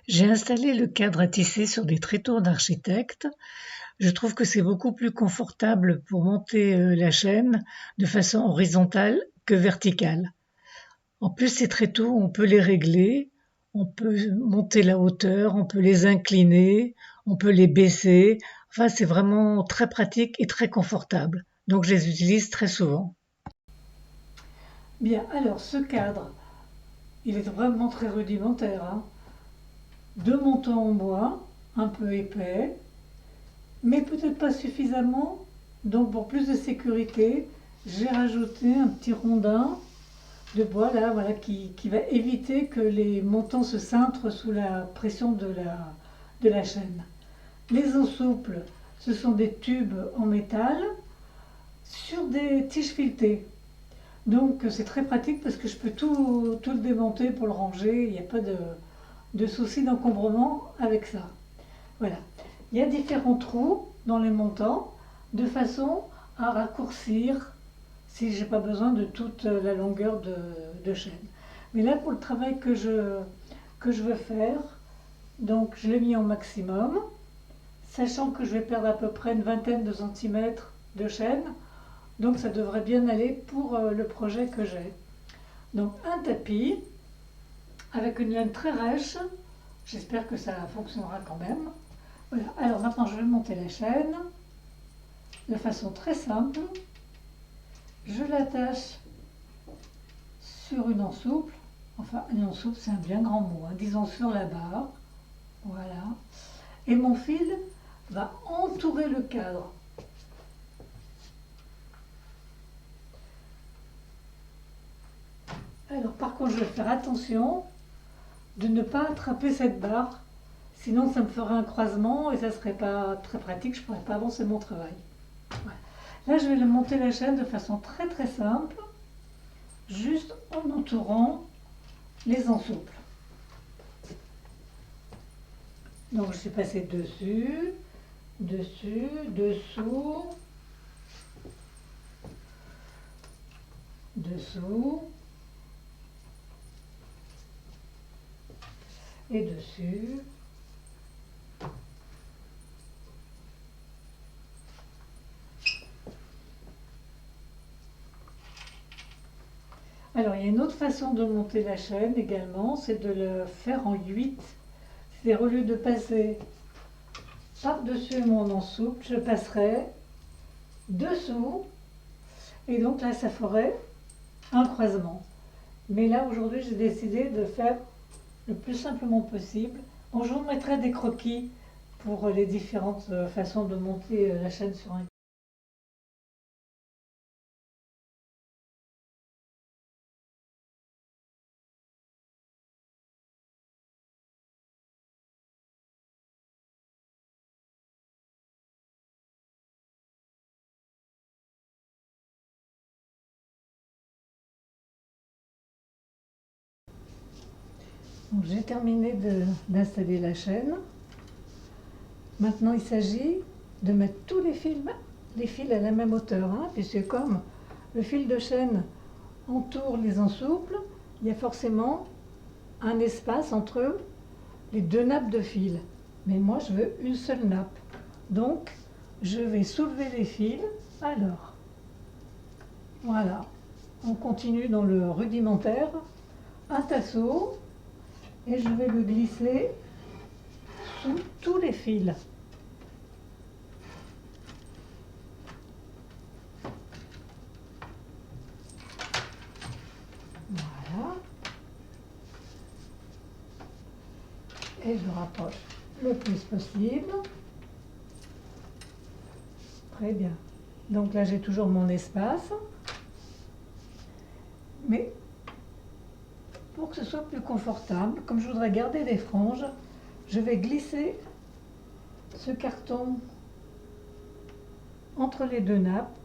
J'ai installé le cadre à tisser sur des tréteaux d'architecte. Je trouve que c'est beaucoup plus confortable pour monter la chaîne de façon horizontale que verticale. En plus, ces tréteaux, on peut les régler, on peut monter la hauteur, on peut les incliner, on peut les baisser. Enfin, c'est vraiment très pratique et très confortable. Donc, je les utilise très souvent. Bien, alors ce cadre, il est vraiment très rudimentaire, hein. Deux montants en bois, un peu épais, mais peut-être pas suffisamment. Donc pour plus de sécurité, j'ai rajouté un petit rondin de bois là, voilà, qui va éviter que les montants se cintrent sous la pression de la chaîne. Les os souples, ce sont des tubes en métal sur des tiges filetées. Donc c'est très pratique parce que je peux tout le démonter pour le ranger, il n'y a pas de souci d'encombrement avec ça. Voilà. Il y a différents trous dans les montants de façon à raccourcir si j'ai pas besoin de toute la longueur de chaîne. Mais là, pour le travail que je veux faire, donc je l'ai mis en maximum, sachant que je vais perdre à peu près une vingtaine de centimètres de chaîne, donc ça devrait bien aller pour le projet que j'ai. Donc un tapis avec une laine très rêche, j'espère que ça fonctionnera quand même. Voilà, alors maintenant je vais monter la chaîne de façon très simple. Je l'attache sur une ensouple, enfin une ensouple c'est un bien grand mot, hein, disons sur la barre, voilà. Et mon fil va entourer le cadre. Alors par contre je vais faire attention de ne pas attraper cette barre, sinon ça me ferait un croisement et ça serait pas très pratique, je ne pourrais pas avancer mon travail. Voilà. Là je vais monter la chaîne de façon très très simple, juste en entourant les ensouples. Donc je suis passée dessus, dessus, dessous, dessous et dessus. Alors il y a une autre façon de monter la chaîne également, c'est de le faire en 8. C'est-à-dire au lieu de passer par-dessus mon ensouple, je passerai dessous et donc là ça ferait un croisement. Mais là aujourd'hui j'ai décidé de faire le plus simplement possible. Bon, je vous mettrai des croquis pour les différentes façons de monter la chaîne sur un. J'ai terminé d'installer la chaîne. Maintenant il s'agit de mettre tous les fils à la même hauteur, hein, puisque comme le fil de chaîne entoure les ensouples, il y a forcément un espace entre les deux nappes de fil. Mais moi je veux une seule nappe. Donc je vais soulever les fils. Alors, voilà. On continue dans le rudimentaire. Un tasseau. Et je vais le glisser sous tous les fils. Voilà. Et je rapproche le plus possible. Très bien. Donc là, j'ai toujours mon espace. Mais pour que ce soit plus confortable, comme je voudrais garder les franges, je vais glisser ce carton entre les deux nappes.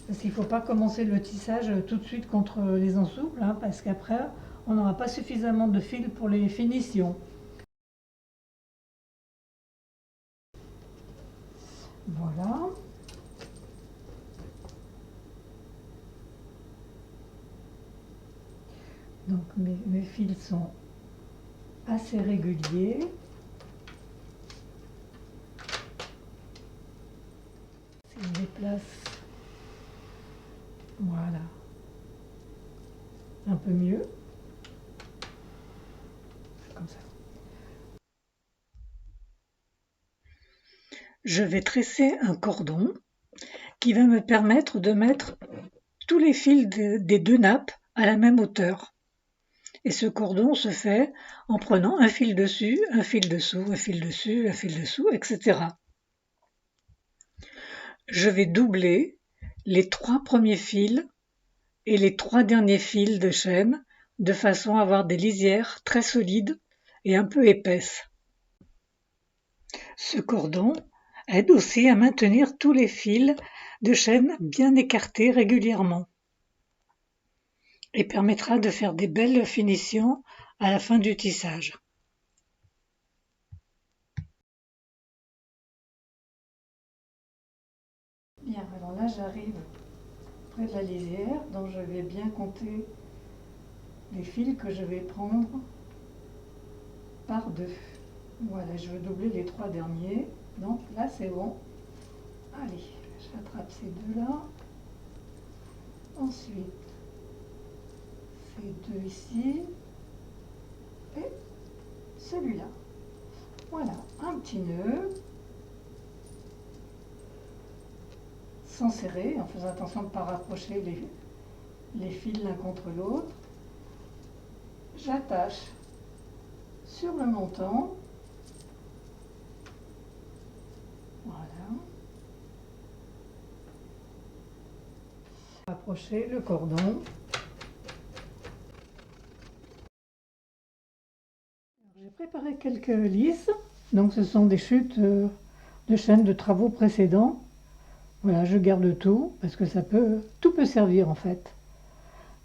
Parce qu'il ne faut pas commencer le tissage tout de suite contre les ensouples, hein, parce qu'après, on n'aura pas suffisamment de fil pour les finitions. Voilà. Donc mes fils sont assez réguliers. Si je déplace, voilà, un peu mieux, comme ça. Je vais tresser un cordon qui va me permettre de mettre tous les fils des deux nappes à la même hauteur. Et ce cordon se fait en prenant un fil dessus, un fil dessous, un fil dessus, un fil dessous, etc. Je vais doubler les 3 premiers fils et les 3 derniers fils de chaîne de façon à avoir des lisières très solides et un peu épaisses. Ce cordon aide aussi à maintenir tous les fils de chaîne bien écartés régulièrement et permettra de faire des belles finitions à la fin du tissage. Bien, alors là j'arrive près de la lisière, donc je vais bien compter les fils que je vais prendre par 2. Voilà, je veux doubler les 3 derniers, donc là c'est bon. Allez, j'attrape ces deux-là. Ensuite, ces deux ici. Et celui-là. Voilà, un petit nœud. Sans serrer, en faisant attention de ne pas rapprocher les fils l'un contre l'autre. J'attache sur le montant. Voilà. Rapprocher le cordon. J'ai préparé quelques lisses. Donc ce sont des chutes de chaînes de travaux précédents. Voilà, je garde tout parce que tout peut servir en fait.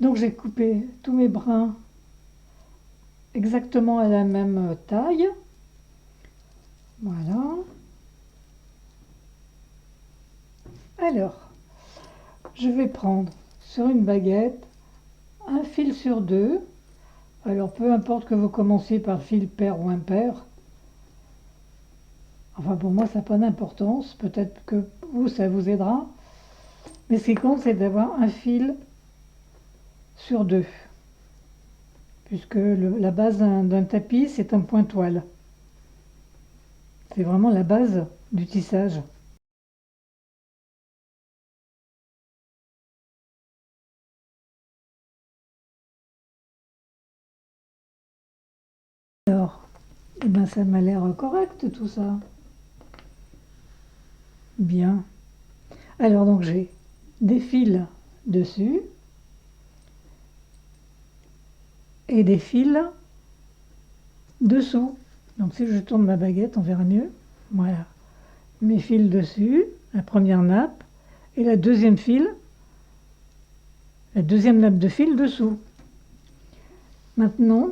Donc j'ai coupé tous mes brins exactement à la même taille. Voilà. Alors, je vais prendre sur une baguette un fil sur 2. Alors peu importe que vous commenciez par fil pair ou impair. Enfin pour moi ça n'a pas d'importance, peut-être que vous ça vous aidera. Mais ce qui compte c'est d'avoir un fil sur 2. Puisque la base d'un tapis c'est un point toile. C'est vraiment la base du tissage. Alors, eh ben ça m'a l'air correct tout ça. Bien. Alors donc j'ai des fils dessus et des fils dessous. Donc si je tourne ma baguette, on verra mieux. Voilà. Mes fils dessus, la première nappe, et la deuxième nappe de fil dessous. Maintenant,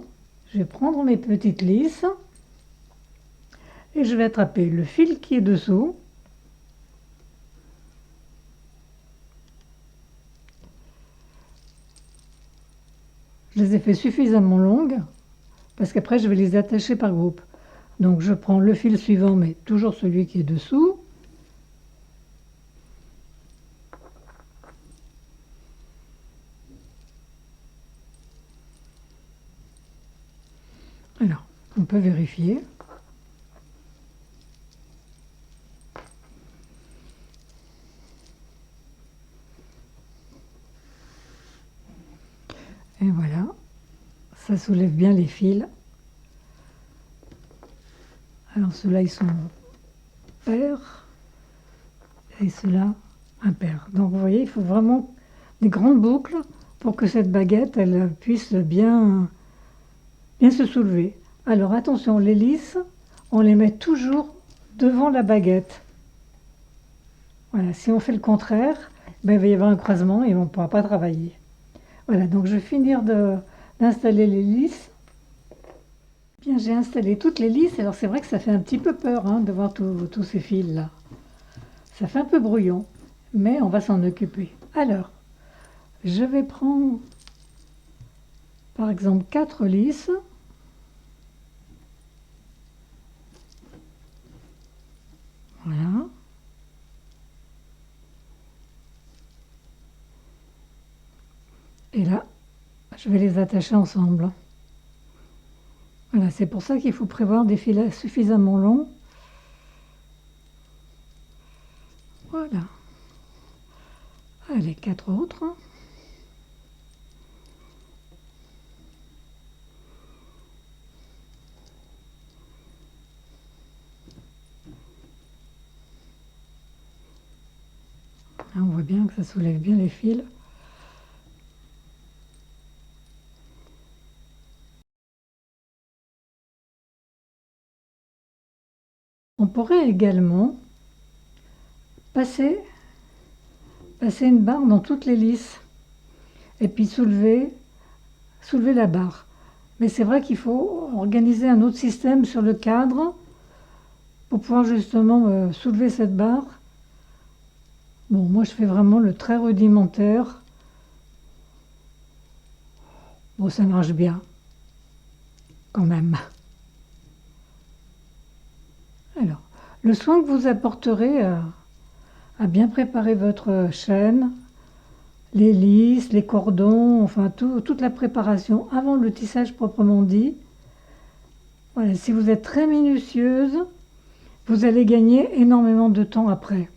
je vais prendre mes petites lisses et je vais attraper le fil qui est dessous. Je les ai fait suffisamment longues parce qu'après je vais les attacher par groupe. Donc je prends le fil suivant, mais toujours celui qui est dessous. Alors, on peut vérifier. Et voilà, ça soulève bien les fils. Alors ceux-là, ils sont pairs et ceux-là, impairs. Donc vous voyez, il faut vraiment des grandes boucles pour que cette baguette, elle puisse bien se soulever. Alors attention, les lisses, on les met toujours devant la baguette. Voilà, si on fait le contraire, ben, il va y avoir un croisement et on ne pourra pas travailler. Voilà, donc je vais finir d'installer les lisses. Bien, j'ai installé toutes les lisses. Alors c'est vrai que ça fait un petit peu peur hein, de voir tous ces fils là. Ça fait un peu brouillon, mais on va s'en occuper. Alors, je vais prendre par exemple 4 lisses. Voilà. Et là, je vais les attacher ensemble. Voilà, c'est pour ça qu'il faut prévoir des filets suffisamment longs. Voilà. Allez, 4 autres. Là, on voit bien que ça soulève bien les fils. On pourrait également passer une barre dans toutes les lisses et puis soulever la barre. Mais c'est vrai qu'il faut organiser un autre système sur le cadre pour pouvoir justement soulever cette barre. Bon, moi je fais vraiment le très rudimentaire. Bon, ça marche bien, quand même. Alors, le soin que vous apporterez à bien préparer votre chaîne, les lisses, les cordons, enfin toute la préparation avant le tissage proprement dit. Voilà, si vous êtes très minutieuse, vous allez gagner énormément de temps après.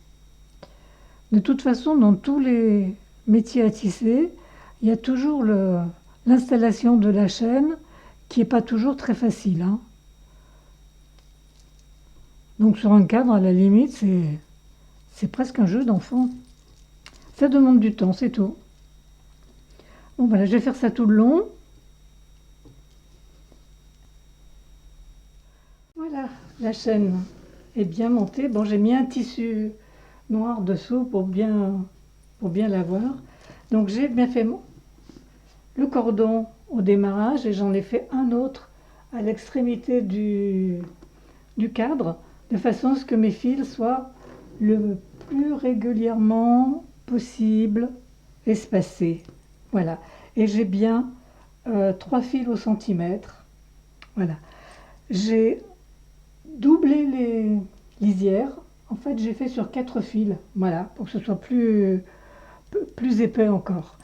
De toute façon, dans tous les métiers à tisser, il y a toujours l'installation de la chaîne qui n'est pas toujours très facile, hein. Donc sur un cadre, à la limite, c'est presque un jeu d'enfant. Ça demande du temps, c'est tout. Bon, voilà, je vais faire ça tout le long. Voilà, la chaîne est bien montée. Bon, j'ai mis un tissu noir dessous pour bien la voir. Donc j'ai bien fait le cordon au démarrage et j'en ai fait un autre à l'extrémité du cadre, de façon à ce que mes fils soient le plus régulièrement possible espacés. Voilà. Et j'ai bien 3 fils au centimètre. Voilà. J'ai doublé les lisières. En fait, j'ai fait sur 4 fils. Voilà, pour que ce soit plus épais encore.